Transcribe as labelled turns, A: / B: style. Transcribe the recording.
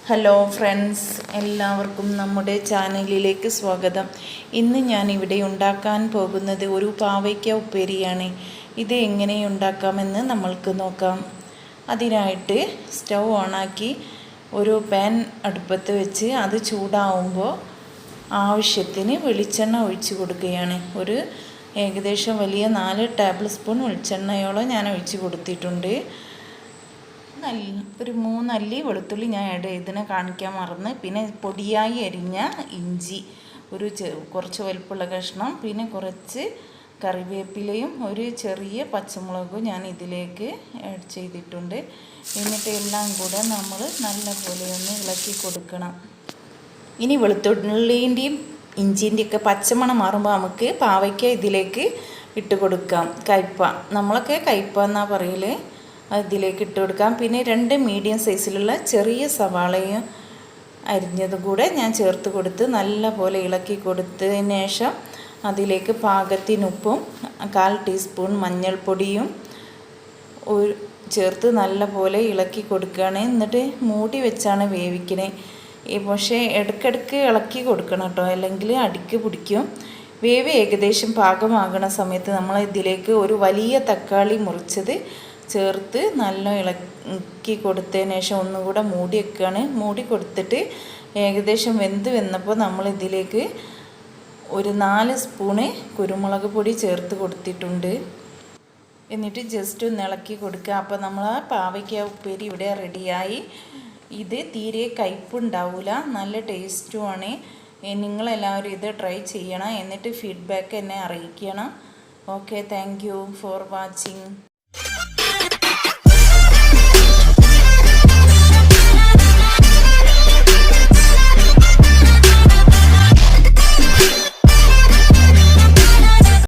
A: Hello friends, എല്ലാവർക്കും നമ്മുടെ ചാനലിലേക്ക് സ്വാഗതം. ഇന്ന് ഞാൻ ഇവിടെ ഉണ്ടാക്കാൻ പോകുന്നത് ഒരു പാവയ്ക്ക ഉപ്പേരിയാണ്. ഇത് എങ്ങനെ ഉണ്ടാക്കാമെന്ന് നമ്മൾക്ക് നോക്കാം. അതിനായിട്ട് സ്റ്റൗ ഓണാക്കി ഒരു പാൻ അടുപ്പത്ത് വെച്ച് അത് ചൂടാവുമ്പോൾ ആവശ്യത്തിന് വെളിച്ചെണ്ണ ഒഴിച്ച് കൊടുക്കുകയാണ്. ഏകദേശം വലിയ 4 ടേബിൾ സ്പൂൺ വെളിച്ചെണ്ണയോളം ഞാൻ ഒഴിച്ച് കൊടുത്തിട്ടുണ്ട്. ഒരു 3 അല്ലി വെളുത്തുള്ളി ഞാൻ ഇതിനെ കാണിക്കാൻ മറന്ന്. പിന്നെ പൊടിയായി അരിഞ്ഞ ഇഞ്ചി കുറച്ച് വലിപ്പമുള്ള കഷ്ണം, പിന്നെ കുറച്ച് കറിവേപ്പിലയും ഒരു ചെറിയ പച്ചമുളകും ഞാൻ ഇതിലേക്ക് ആഡ് ചെയ്തിട്ടുണ്ട്. എന്നിട്ട് എല്ലാം കൂടെ നമ്മൾ നല്ലപോലെ ഒന്ന് ഇളക്കി കൊടുക്കണം. ഇനി വെളുത്തുള്ളിൻ്റെയും ഇഞ്ചിൻ്റെയൊക്കെ പച്ചമണം മാറുമ്പോൾ നമുക്ക് പാവയ്ക്ക ഇതിലേക്ക് ഇട്ട് കൊടുക്കാം. നമ്മളൊക്കെ കയ്പ എന്നാണ് പറയൽ. അതിലേക്ക് ഇട്ട് കൊടുക്കാം. പിന്നെ 2 മീഡിയം സൈസിലുള്ള ചെറിയ സവാളയും അരിഞ്ഞതും കൂടെ ഞാൻ ചേർത്ത് കൊടുത്ത് നല്ല പോലെ ഇളക്കി കൊടുത്തതിന് ശേഷം അതിലേക്ക് പാകത്തിനുപ്പും 1/4 ടീസ്പൂൺ മഞ്ഞൾപ്പൊടിയും ചേർത്ത് നല്ല പോലെ ഇളക്കി കൊടുക്കുകയാണ്. എന്നിട്ട് മൂടി വെച്ചാണ് വേവിക്കണേ. പക്ഷേ ഇടയ്ക്കിടയ്ക്ക് ഇളക്കി കൊടുക്കണം കേട്ടോ, അല്ലെങ്കിൽ അടിക്ക് പിടിക്കും. വേവ് ഏകദേശം പാകമാകുന്ന സമയത്ത് നമ്മൾ ഇതിലേക്ക് ഒരു വലിയ തക്കാളി മുറിച്ചത് ചേർത്ത് നല്ല ഇളക്കി കൊടുത്തതിന് ശേഷം ഒന്നുകൂടെ മൂടി വെക്കുകയാണ്. മൂടി കൊടുത്തിട്ട് ഏകദേശം വെന്ത് വന്നപ്പോൾ നമ്മൾ ഇതിലേക്ക് ഒരു 4 സ്പൂണ് കുരുമുളക് പൊടി ചേർത്ത് കൊടുത്തിട്ടുണ്ട്. എന്നിട്ട് ജസ്റ്റ് ഒന്ന് ഇളക്കി കൊടുക്കുക. അപ്പോൾ നമ്മൾ പാവയ്ക്ക ഉപ്പേരി ഇവിടെ റെഡിയായി. ഇത് തീരെ കയ്പുണ്ടാവില്ല, നല്ല ടേസ്റ്റുമാണ്. നിങ്ങളെല്ലാവരും ഇത് ട്രൈ ചെയ്യണം. എന്നിട്ട് ഫീഡ്ബാക്ക് എന്നെ അറിയിക്കണം. Okay, thank you for watching.